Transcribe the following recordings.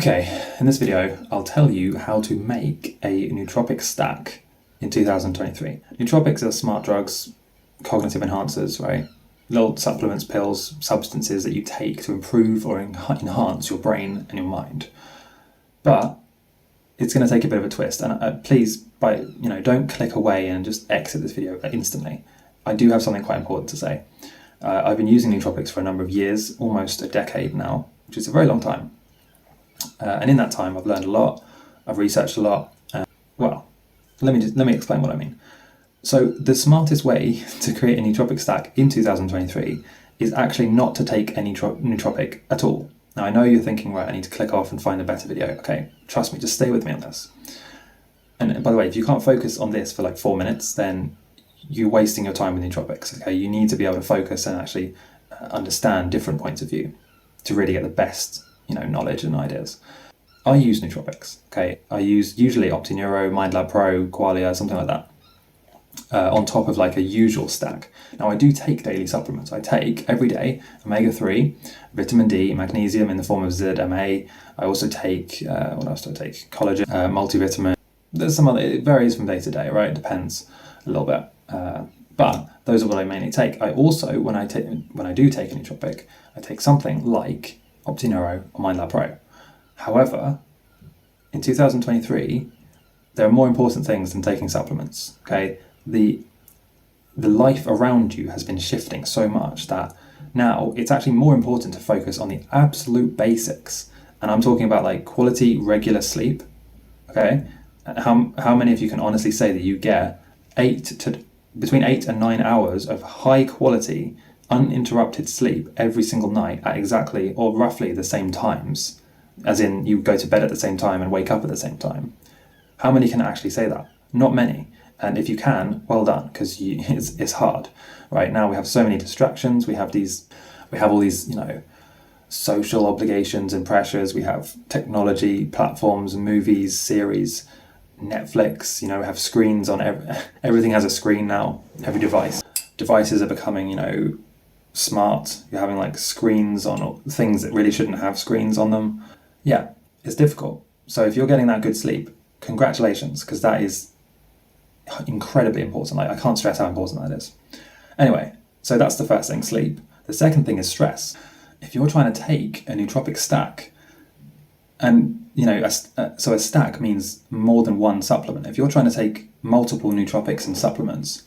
Okay, in this video, I'll tell you how to make a nootropic stack in 2023. Nootropics are smart drugs, cognitive enhancers, right? Little supplements, pills, substances that you take to improve or enhance your brain and your mind. But it's going to take a bit of a twist, and please, don't click away and just exit this video instantly. I do have something quite important to say. I've been using nootropics for a number of years, almost a decade now, which is a very long time. And in that time, I've learned a lot, I've researched a lot. Let me explain what I mean. So the smartest way to create a nootropic stack in 2023 is actually not to take any nootropic at all. Now, I know you're thinking, right, I need to click off and find a better video. Okay, trust me, just stay with me on this. And by the way, if you can't focus on this for like 4 minutes, then you're wasting your time with nootropics. Okay, you need to be able to focus and actually understand different points of view to really get the best knowledge and ideas. I use nootropics, okay? I use usually OptiNeuro, MindLab Pro, Qualia, something like that, on top of like a usual stack. Now, I do take daily supplements. I take every day omega-3, vitamin D, magnesium in the form of ZMA. I also take, what else do I take? Collagen, multivitamin. There's some other, it varies from day to day, right? It depends a little bit. But those are what I mainly take. I also, when I do take a nootropic, I take something like OptiNeuro or MindLab Pro. However, in 2023, there are more important things than taking supplements. Okay, the life around you has been shifting so much that now it's actually more important to focus on the absolute basics. And I'm talking about like quality, regular sleep. Okay, how many of you can honestly say that you get between 8 and 9 hours of high quality, uninterrupted sleep every single night at exactly or roughly the same times, as in you go to bed at the same time and wake up at the same time? How many can actually say that? Not many. And if you can, well done, because it's hard. Right now we have so many distractions. We have all these social obligations and pressures. We have technology, platforms, movies, series, Netflix. We have screens on everything has a screen now. Every devices are becoming smart. You're having like screens on things that really shouldn't have screens on them. Yeah, it's difficult. So if you're getting that good sleep, congratulations, because that is incredibly important. Like, I can't stress how important that is. Anyway, so that's the first thing, sleep. The second thing is stress. If you're trying to take a nootropic stack, and so a stack means more than one supplement. If you're trying to take multiple nootropics and supplements,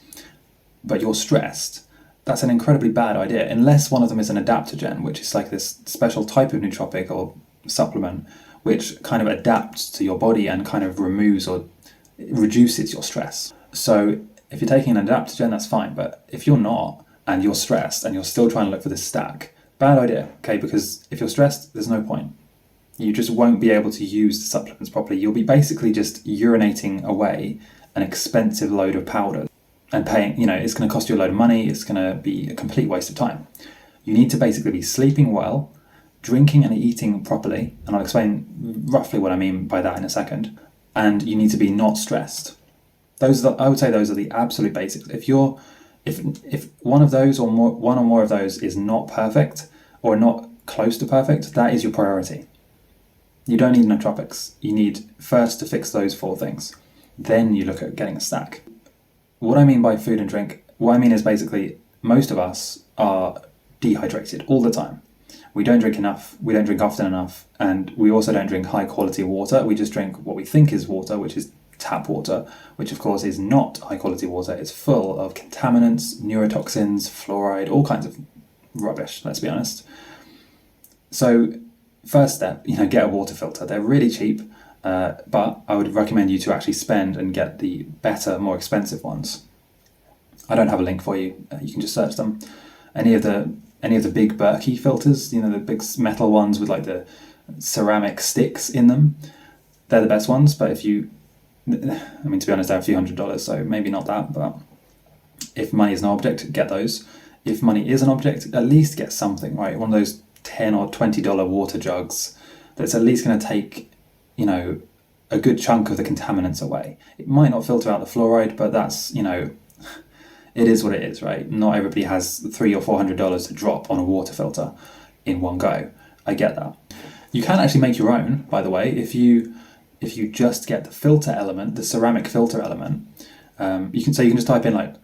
but you're stressed, that's an incredibly bad idea, unless one of them is an adaptogen, which is like this special type of nootropic or supplement which kind of adapts to your body and kind of removes or reduces your stress. So if you're taking an adaptogen, that's fine, but if you're not and you're stressed and you're still trying to look for this stack, bad idea, okay? Because if you're stressed, there's no point. You just won't be able to use the supplements properly. You'll be basically just urinating away an expensive load of powder and paying, it's going to cost you a load of money. It's going to be a complete waste of time. You need to basically be sleeping well, drinking and eating properly, and I'll explain roughly what I mean by that in a second. And you need to be not stressed. I would say those are the absolute basics. If one of those or one or more of those is not perfect or not close to perfect, that is your priority. You don't need nootropics. You need first to fix those 4 things. Then you look at getting a stack. What I mean by food and drink, what I mean is basically most of us are dehydrated all the time. We don't drink enough, we don't drink often enough, and we also don't drink high quality water. We just drink what we think is water, which is tap water, which of course is not high quality water. It's full of contaminants, neurotoxins, fluoride, all kinds of rubbish, let's be honest. So first step, get a water filter. They're really cheap, but I would recommend you to actually spend and get the better, more expensive ones. I don't have a link for you. You can just search them. Any of the big Berkey filters, the big metal ones with like the ceramic sticks in them, they're the best ones. But to be honest, they're a few $100s, so maybe not that. But if money is an object, get those. If money is an object, at least get something, right? One of those $10 or $20 water jugs that's at least going to take, a good chunk of the contaminants away. It might not filter out the fluoride, but that's, it is what it is, right? Not everybody has $300 or $400 to drop on a water filter in one go. I get that. You can actually make your own, by the way, if you just get the filter element, the ceramic filter element. You can just type in like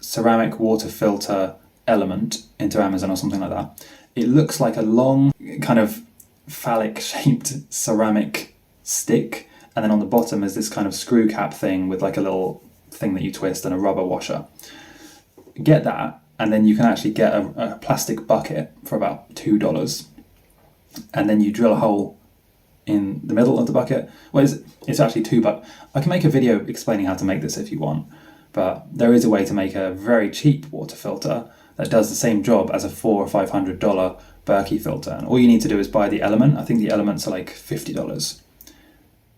ceramic water filter element into Amazon or something like that. It looks like a long kind of phallic shaped ceramic stick, and then on the bottom is this kind of screw cap thing with like a little thing that you twist and a rubber washer. Get that, and then you can actually get a plastic bucket for about $2, and then you drill a hole in the middle of the bucket. Well, it's actually $2. I can make a video explaining how to make this if you want, but there is a way to make a very cheap water filter that does the same job as a $400 or $500 Berkey filter. And all you need to do is buy the element. I think the elements are like $50.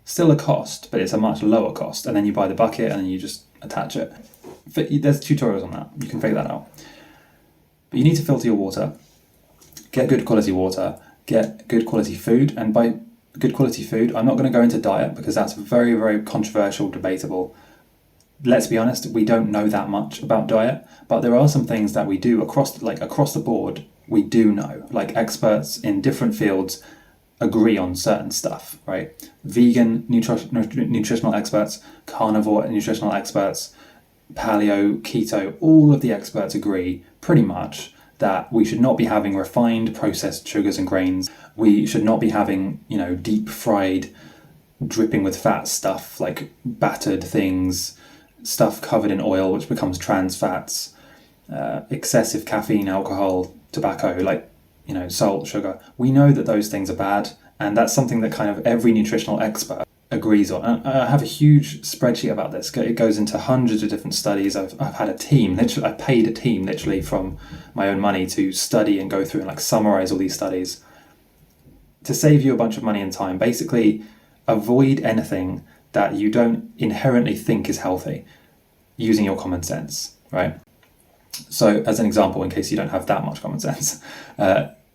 Still a cost, but it's a much lower cost. And then you buy the bucket and then you just attach it. There's tutorials on that. You can figure that out. But you need to filter your water, get good quality water, get good quality food. And by good quality food, I'm not going to go into diet because that's very, very controversial, debatable. Let's be honest, we don't know that much about diet, but there are some things that we do across the board, we do know. Like experts in different fields agree on certain stuff, right? Vegan nutritional experts, carnivore nutritional experts, paleo, keto, all of the experts agree pretty much that we should not be having refined processed sugars and grains. We should not be having, deep fried, dripping with fat stuff like battered things, stuff covered in oil, which becomes trans fats, excessive caffeine, alcohol, tobacco, salt, sugar. We know that those things are bad, and that's something that kind of every nutritional expert agrees on. And I have a huge spreadsheet about this. It goes into hundreds of different studies. I've had a team, I paid a team literally from my own money to study and go through and summarize all these studies to save you a bunch of money and time. Basically, avoid anything that you don't inherently think is healthy using your common sense, right? So as an example, in case you don't have that much common sense,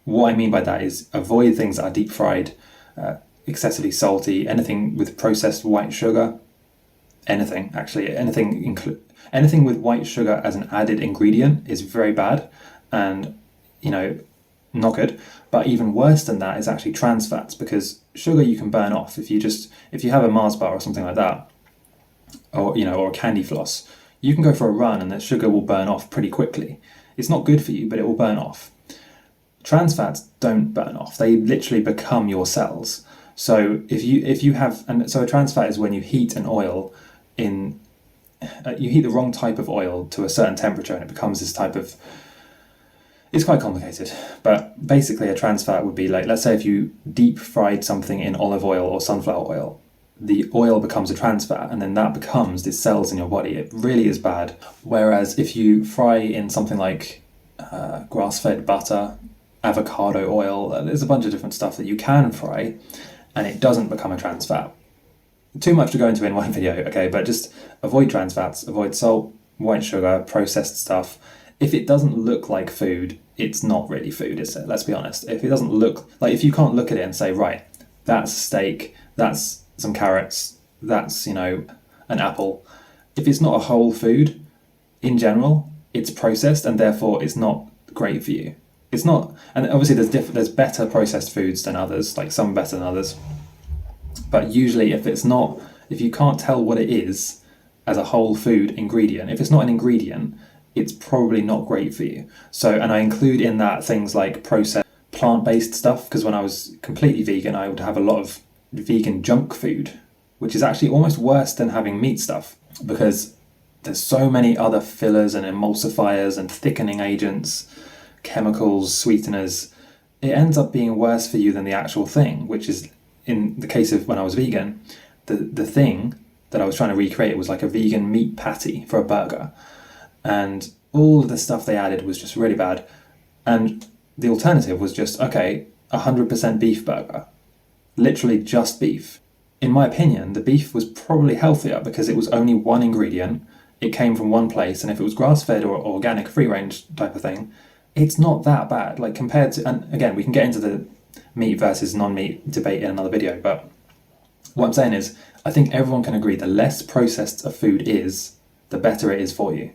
what I mean by that is avoid things that are deep fried, excessively salty, anything with processed white sugar, anything with white sugar as an added ingredient is very bad and, not good. But even worse than that is actually trans fats, because sugar you can burn off. If you have a Mars bar or something like that, or a candy floss, you can go for a run and the sugar will burn off pretty quickly. It's not good for you, but it will burn off. Trans fats don't burn off. They literally become your cells. So if you have, and so a trans fat is when you heat an oil you heat the wrong type of oil to a certain temperature and it becomes this type of, it's quite complicated, but basically a trans fat would be like, let's say if you deep fried something in olive oil or sunflower oil, the oil becomes a trans fat and then that becomes the cells in your body. It really is bad. Whereas if you fry in something like grass-fed butter, avocado oil, there's a bunch of different stuff that you can fry and it doesn't become a trans fat. Too much to go into in one video, okay, but just avoid trans fats, avoid salt, white sugar, processed stuff. If it doesn't look like food, it's not really food, is it? Let's be honest. If it doesn't look, if you can't look at it and say, right, that's steak, that's some carrots, that's, an apple. If it's not a whole food, in general, it's processed and therefore it's not great for you. It's not, and obviously there's better processed foods than others, like some better than others. But usually if you can't tell what it is as a whole food ingredient, if it's not an ingredient, it's probably not great for you. So, and I include in that things like processed plant-based stuff, because when I was completely vegan, I would have a lot of vegan junk food, which is actually almost worse than having meat stuff, because there's so many other fillers and emulsifiers and thickening agents, chemicals, sweeteners. It ends up being worse for you than the actual thing, which is, in the case of when I was vegan, the thing that I was trying to recreate was like a vegan meat patty for a burger. And all of the stuff they added was just really bad. And the alternative was just, 100% beef burger. Literally just beef. In my opinion, the beef was probably healthier because it was only one ingredient. It came from one place. And if it was grass-fed or organic, free-range type of thing, it's not that bad. Like compared to, and again, we can get into the meat versus non-meat debate in another video. But what I'm saying is, I think everyone can agree the less processed a food is, the better it is for you.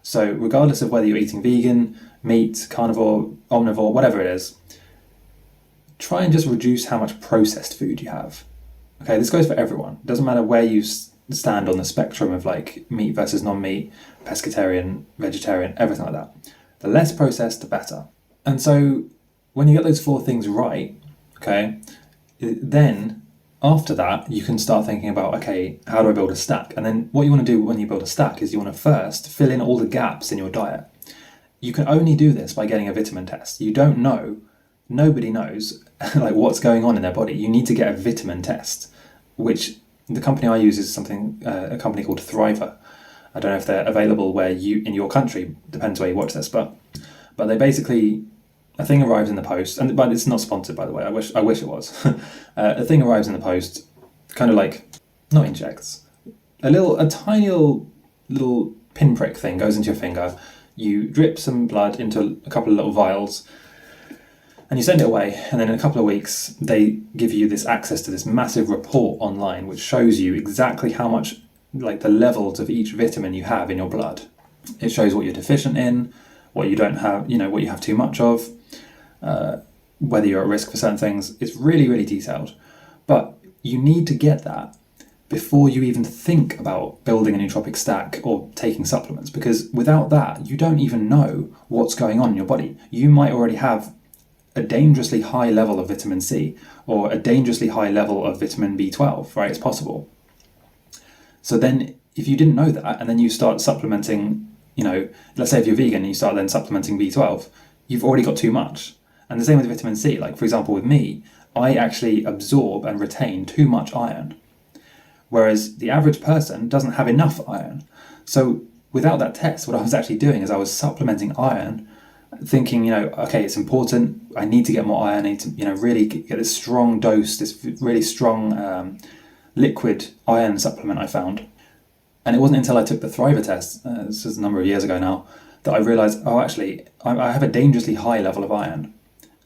So regardless of whether you're eating vegan, meat, carnivore, omnivore, whatever it is, try and just reduce how much processed food you have. Okay, this goes for everyone. It doesn't matter where you stand on the spectrum of like meat versus non-meat, pescatarian, vegetarian, everything like that. The less processed, the better. And so when you get those 4 things right, okay, then after that, you can start thinking about, okay, how do I build a stack? And then what you want to do when you build a stack is you want to first fill in all the gaps in your diet. You can only do this by getting a vitamin test. You don't know, nobody knows like what's going on in their body. You need to get a vitamin test, which the company I use is something, a company called Thriver. I don't know if they're available where in your country, depends where you watch this, but they basically, a thing arrives in the post, but it's not sponsored, by the way. I wish it was. A thing arrives in the post, kind of like, not injects, a tiny little pinprick thing goes into your finger. You drip some blood into a couple of little vials, and you send it away. And then in a couple of weeks, they give you this access to this massive report online, which shows you exactly how much, like the levels of each vitamin you have in your blood. It shows what you're deficient in, what you don't have, what you have too much of. Whether you're at risk for certain things. It's really, really detailed. But you need to get that before you even think about building a nootropic stack or taking supplements, because without that, you don't even know what's going on in your body. You might already have a dangerously high level of vitamin C or a dangerously high level of vitamin B12, right? It's possible. So then if you didn't know that and then you start supplementing, let's say if you're vegan and you start then supplementing B12, you've already got too much. And the same with vitamin C. Like, for example, with me, I actually absorb and retain too much iron, whereas the average person doesn't have enough iron. So without that test, what I was actually doing is I was supplementing iron, thinking, okay, it's important. I need to get more iron. I need to, really get this strong dose, this really strong liquid iron supplement I found. And it wasn't until I took the Thriver test, this is a number of years ago now, that I realised, actually, I have a dangerously high level of iron,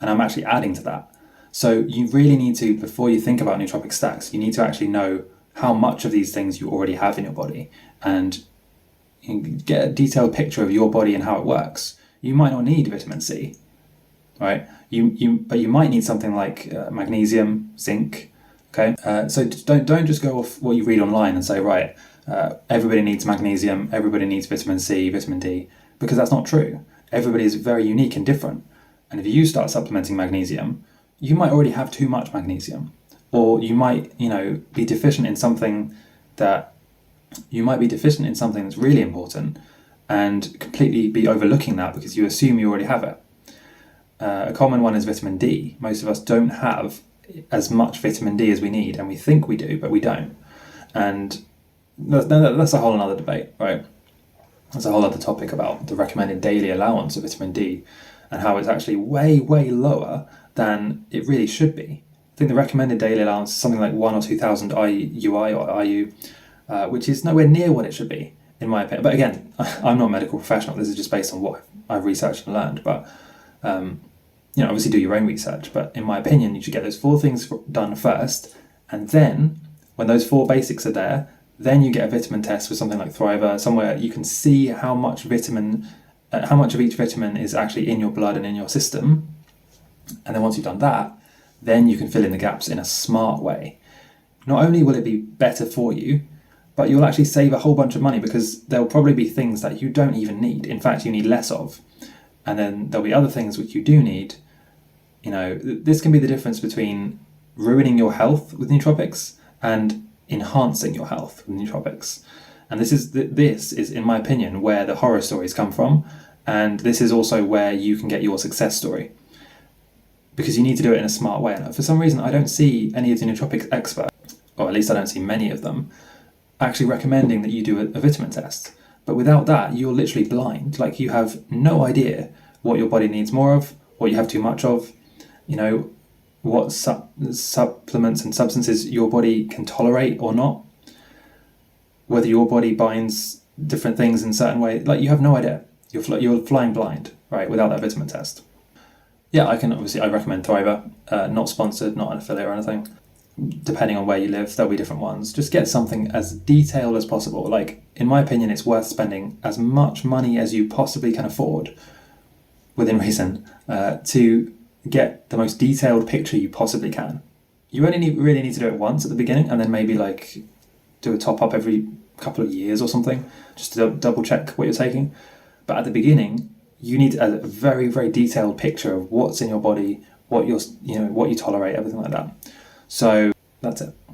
and I'm actually adding to that. So you really need to, before you think about nootropic stacks, you need to actually know how much of these things you already have in your body, and get a detailed picture of your body and how it works. You might not need vitamin C, right? But you might need something like magnesium, zinc. Okay, so don't just go off what you read online and say, right, everybody needs magnesium, everybody needs vitamin C, vitamin D, because that's not true. Everybody is very unique and different. And if you start supplementing magnesium, you might already have too much magnesium, or you might, be deficient in something that's really important, and completely be overlooking that because you assume you already have it. A common one is vitamin D. Most of us don't have as much vitamin D as we need, and we think we do, but we don't. And that's a whole other debate, right? That's a whole other topic about the recommended daily allowance of vitamin D and how it's actually way, way lower than it really should be. I think the recommended daily allowance is something like 1,000 or 2,000 IUI or IU, which is nowhere near what it should be, in my opinion. But again, I'm not a medical professional. This is just based on what I've researched and learned. But obviously do your own research. But in my opinion, you should get those 4 things done first, and then when those 4 basics are there, then you get a vitamin test with something like Thriver, somewhere you can see how much of each vitamin is actually in your blood and in your system. And then once you've done that, then you can fill in the gaps in a smart way. Not only will it be better for you, but you'll actually save a whole bunch of money, because there'll probably be things that you don't even need. In fact, you need less of. And then there'll be other things which you do need. This can be the difference between ruining your health with nootropics and enhancing your health with nootropics. And this is, in my opinion, where the horror stories come from. And this is also where you can get your success story, because you need to do it in a smart way. And for some reason, I don't see any of the nootropics experts, or at least I don't see many of them, actually recommending that you do a vitamin test. But without that, you're literally blind. Like, you have no idea what your body needs more of, what you have too much of, what supplements and substances your body can tolerate or not, whether your body binds different things in certain ways. Like, you have no idea. You're flying blind, right, without that vitamin test. Yeah, I recommend Thriver, not sponsored, not an affiliate or anything. Depending on where you live, there'll be different ones. Just get something as detailed as possible. Like, in my opinion, it's worth spending as much money as you possibly can afford, within reason, to get the most detailed picture you possibly can. You only really need to do it once at the beginning, and then maybe like do a top up every couple of years or something, just to double check what you're taking. But at the beginning, you need a very, very detailed picture of what's in your body, what you tolerate, everything like that. So that's it.